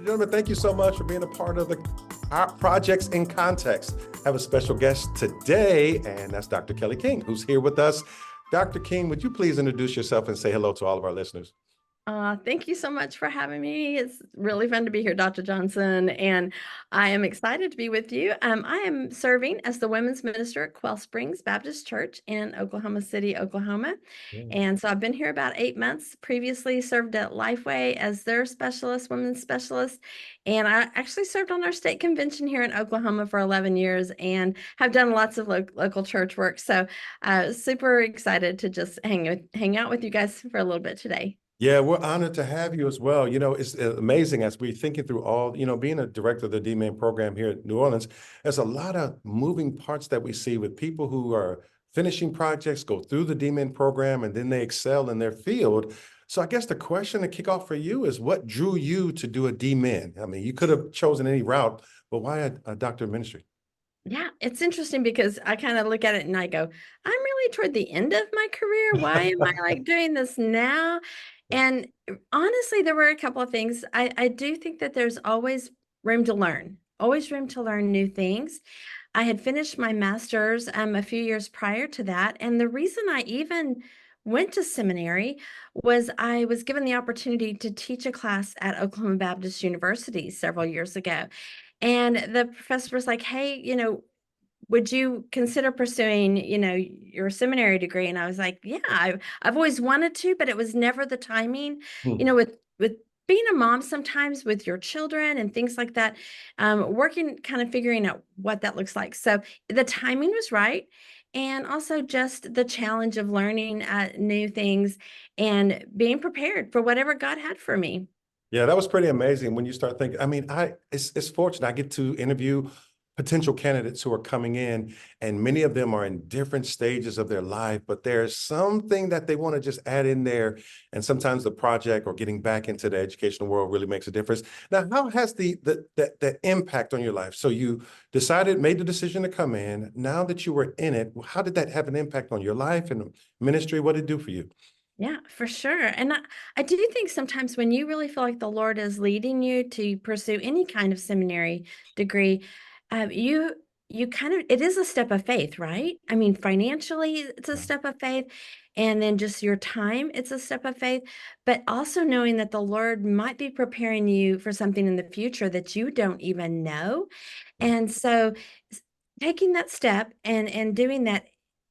and gentlemen, thank you so much for being a part of the our Projects in Context. I have a special guest today, and that's Dr. Kelly King, who's here with us. Dr. King, would you please introduce yourself and say hello to all of our listeners? Thank you so much for having me. It's really fun to be here, Dr. Johnson, and I am excited to be with you. I am serving as the women's minister at Quail Springs Baptist Church in Oklahoma City, Oklahoma. Yeah. And so I've been here about 8 months, previously served at Lifeway as their specialist, women's specialist. And I actually served on our state convention here in Oklahoma for 11 years and have done lots of local church work. So super excited to just hang out with you guys for a little bit today. Yeah, we're honored to have you as well. It's amazing as we're thinking through all, being a director of the D-Man program here at New Orleans, there's a lot of moving parts that we see with people who are finishing projects, go through the D-Man program, and then they excel in their field. So I guess the question to kick off for you is what drew you to do a D-Man? I mean, you could have chosen any route, but why a doctor of ministry? Yeah, it's interesting because I kind of look at it and I go, I'm really toward the end of my career. Why am I like doing this now? And honestly, there were a couple of things. I do think that there's always room to learn new things. I had finished my master's a few years prior to that. And the reason I even went to seminary was I was given the opportunity to teach a class at Oklahoma Baptist University several years ago. And the professor was like, hey, would you consider pursuing, your seminary degree? And I was like, yeah, I've always wanted to, but it was never the timing, Hmm. with being a mom sometimes with your children and things like that, working, kind of figuring out what that looks like. So the timing was right. And also just the challenge of learning new things and being prepared for whatever God had for me. Yeah, that was pretty amazing when you start thinking. I mean, it's fortunate I get to interview potential candidates who are coming in, and many of them are in different stages of their life, but there's something that they want to just add in there. And sometimes the project or getting back into the educational world really makes a difference. Now, how has the impact on your life? So you made the decision to come in. Now that you were in it, how did that have an impact on your life and ministry? What did it do for you? Yeah, for sure. And I do think sometimes when you really feel like the Lord is leading you to pursue any kind of seminary degree, you kind of it is a step of faith, right? I mean, financially, it's a step of faith, and then just your time, it's a step of faith, but also knowing that the Lord might be preparing you for something in the future that you don't even know. And so s- taking that step and doing that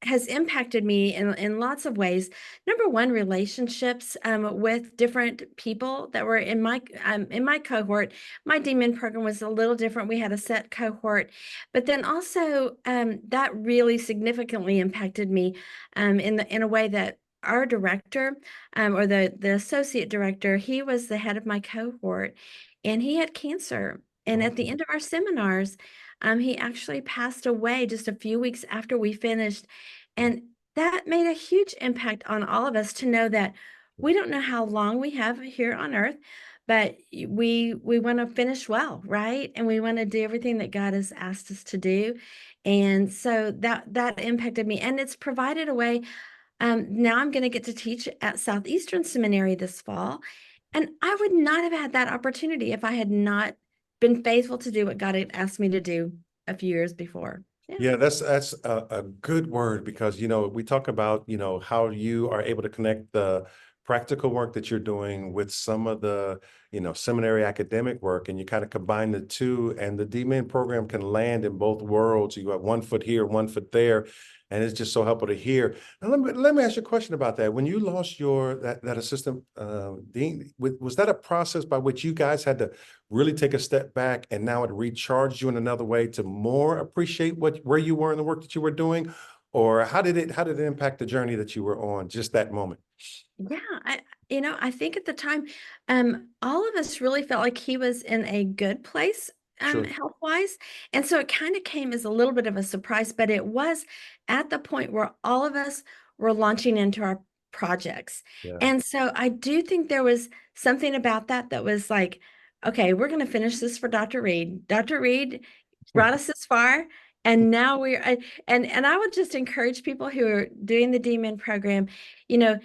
has impacted me in lots of ways. Number one, relationships with different people that were in my cohort. My DMin program was a little different. We had a set cohort, but then also that really significantly impacted me in a way that our director or the associate director, he was the head of my cohort, and he had cancer. And at the Oh. end of our seminars, he actually passed away just a few weeks after we finished. And that made a huge impact on all of us to know that we don't know how long we have here on earth, but we want to finish well, right? And we want to do everything that God has asked us to do. And so that impacted me. And it's provided a way. Now I'm going to get to teach at Southeastern Seminary this fall. And I would not have had that opportunity if I had not been faithful to do what God had asked me to do a few years before. Yeah. Yeah, that's a good word because we talk about how you are able to connect the practical work that you're doing with some of the seminary academic work, and you kind of combine the two, and the D-Min program can land in both worlds. You got one foot here, one foot there, and it's just so helpful to hear. Now let me ask you a question about that. When you lost your that assistant dean, was that a process by which you guys had to really take a step back and now it recharged you in another way to more appreciate where you were in the work that you were doing? Or how did it impact the journey that you were on just that moment? Yeah, I think at the time, all of us really felt like he was in a good place, Sure. health-wise, and so it kind of came as a little bit of a surprise, but it was at the point where all of us were launching into our projects, Yeah. and so I do think there was something about that was like, okay, we're going to finish this for Dr. Reed. Dr. Reed brought us this far, and now and I would just encourage people who are doing the DMin program, you know,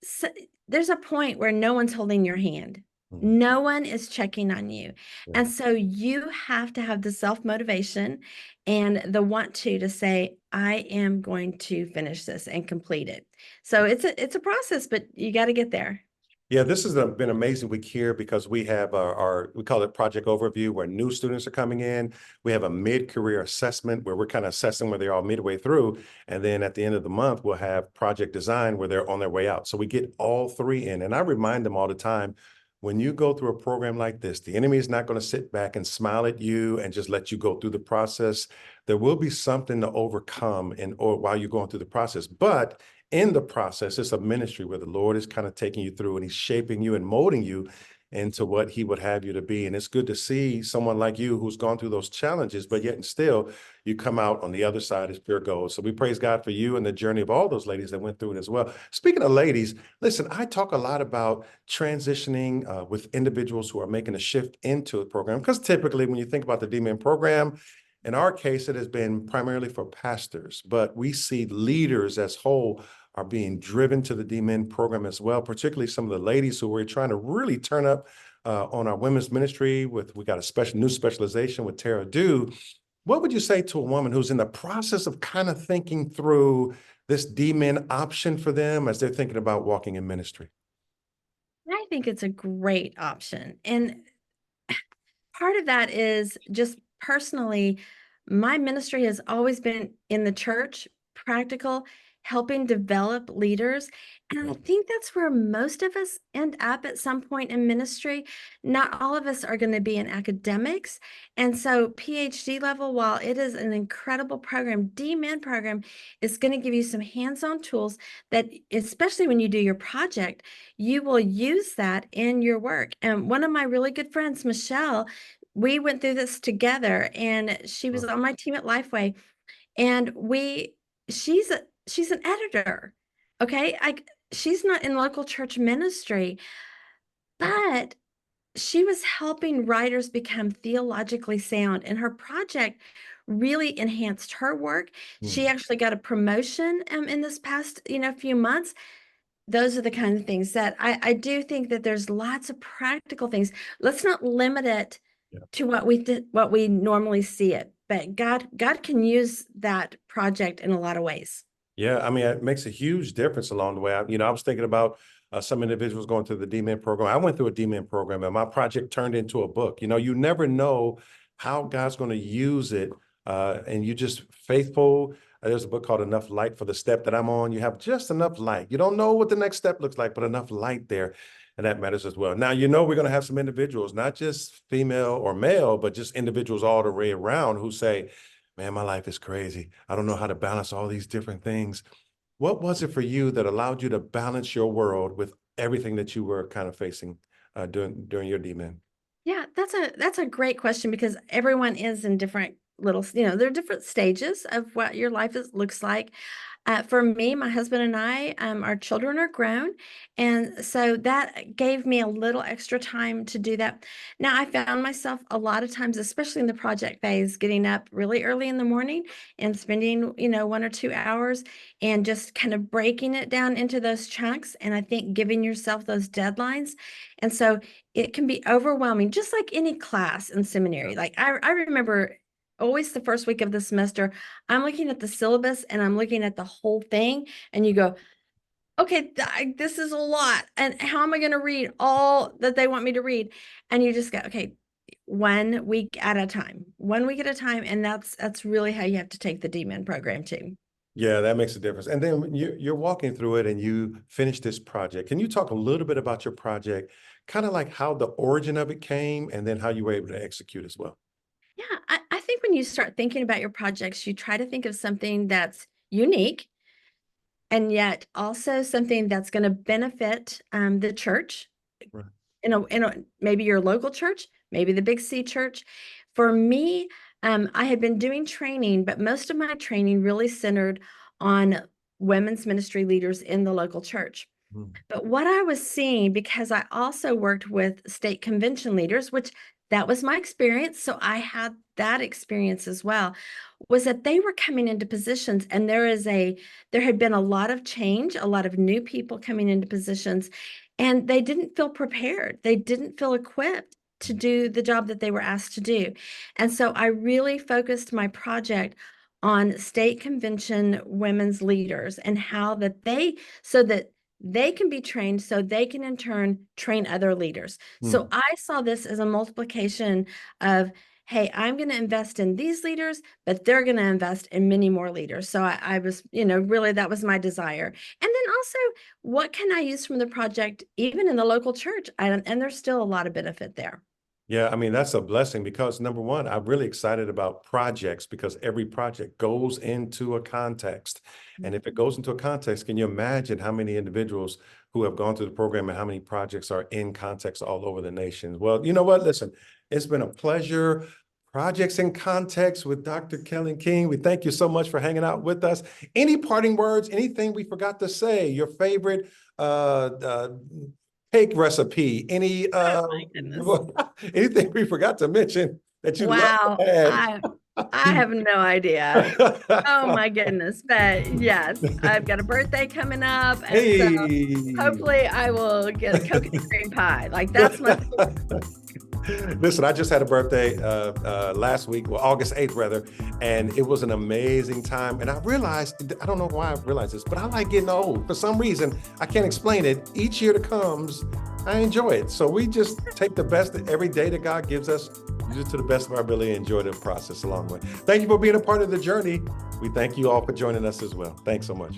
so there's a point where no one's holding your hand. Mm, No one is checking on you. yeah. And so you have to have the self-motivation and the want to say, I am going to finish this and complete it. So it's a process, but you got to get there. Yeah, this has been an amazing week here because we have we call it project overview, where new students are coming in. We have a mid-career assessment where we're kind of assessing where they are midway through. And then at the end of the month, we'll have project design where they're on their way out. So we get all three in. And I remind them all the time, when you go through a program like this, the enemy is not going to sit back and smile at you and just let you go through the process. There will be something to overcome or while you're going through the process. But in the process, it's a ministry where the Lord is kind of taking you through and he's shaping you and molding you into what he would have you to be. And it's good to see someone like you who's gone through those challenges, but yet and still you come out on the other side as pure gold. So we praise God for you and the journey of all those ladies that went through it as well. Speaking of ladies, listen, I talk a lot about transitioning with individuals who are making a shift into a program, because typically when you think about the D-Men program, in our case, it has been primarily for pastors, but we see leaders as whole are being driven to the D-Men program as well, particularly some of the ladies who we're trying to really turn up on our women's ministry we got a special new specialization with Tara Dew. What would you say to a woman who's in the process of kind of thinking through this D-Men option for them as they're thinking about walking in ministry? I think it's a great option. And part of that is just personally, my ministry has always been in the church, practical, helping develop leaders. And I think that's where most of us end up at some point in ministry. Not all of us are going to be in academics. And so, PhD level, while it is an incredible program, D-Min program is going to give you some hands on tools that, especially when you do your project, you will use that in your work. And one of my really good friends, Michelle, we went through this together, and she was Mm. on my team at Lifeway, and she's an editor. Okay. She's not in local church ministry, but she was helping writers become theologically sound, and her project really enhanced her work. She Mm. actually got a promotion in this past, few months. Those are the kind of things that I do think that there's lots of practical things. Let's not limit it Yeah. to what we normally see it, but God can use that project in a lot of ways. Yeah, I mean, it makes a huge difference along the way. I was thinking about some individuals going through the D-Men program. I went through a D-Men program and my project turned into a book. You never know how God's going to use it. And you just faithful. There's a book called Enough Light for the Step that I'm on. You have just enough light. You don't know what the next step looks like, but enough light there. And that matters as well. Now, we're going to have some individuals, not just female or male, but just individuals all the way around who say, man, my life is crazy. I don't know how to balance all these different things. What was it for you that allowed you to balance your world with everything that you were kind of facing during your D-Men? Yeah, that's a great question because everyone is in different little, there are different stages of what your life looks like. For me, my husband and I, our children are grown, and so that gave me a little extra time to do that. Now, I found myself a lot of times, especially in the project phase, getting up really early in the morning and spending, 1 or 2 hours and just kind of breaking it down into those chunks. And I think giving yourself those deadlines. And so it can be overwhelming, just like any class in seminary. Like I remember always the first week of the semester, I'm looking at the syllabus and I'm looking at the whole thing, and you go, okay, this is a lot. And how am I going to read all that they want me to read? And you just go, okay, 1 week at a time, 1 week at a time. And that's really how you have to take the D-Min program too. Yeah, that makes a difference. And then when you're walking through it and you finish this project. Can you talk a little bit about your project, kind of like how the origin of it came and then how you were able to execute as well? Yeah, I think when you start thinking about your projects, you try to think of something that's unique and yet also something that's going to benefit the church, Right. maybe your local church, maybe the Big C church. For me, I had been doing training, but most of my training really centered on women's ministry leaders in the local church. Mm. But what I was seeing, because I also worked with state convention leaders, which that was my experience, so I had that experience as well, was that they were coming into positions, and there had been a lot of change, a lot of new people coming into positions, and they didn't feel prepared. They didn't feel equipped to do the job that they were asked to do. And so I really focused my project on state convention women's leaders and how that so that they can be trained so they can in turn train other leaders. So I saw this as a multiplication of, hey, I'm going to invest in these leaders, but they're going to invest in many more leaders. So I was, really that was my desire. And then also, what can I use from the project, even in the local church? And there's still a lot of benefit there. Yeah, I mean, that's a blessing because number one, I'm really excited about projects because every project goes into a context. And if it goes into a context, can you imagine how many individuals who have gone through the program and how many projects are in context all over the nation? Well, you know what? Listen, it's been a pleasure. Projects in Context with Dr. Kelly King. We thank you so much for hanging out with us. Any parting words, anything we forgot to say, your favorite cake recipe, Oh my goodness. anything we forgot to mention that you love Wow. to add? I have no idea. Oh my goodness. But yes, I've got a birthday coming up. And so Hey. hopefully I will get a coconut cream pie. Like that's my Listen, I just had a birthday last week, well, August 8th rather, and it was an amazing time. And I realized, I don't know why I realized this, but I like getting old. For some reason, I can't explain it. Each year that comes, I enjoy it. So we just take the best every day that God gives us, use it to the best of our ability, and enjoy the process along the way. Thank you for being a part of the journey. We thank you all for joining us as well. Thanks so much.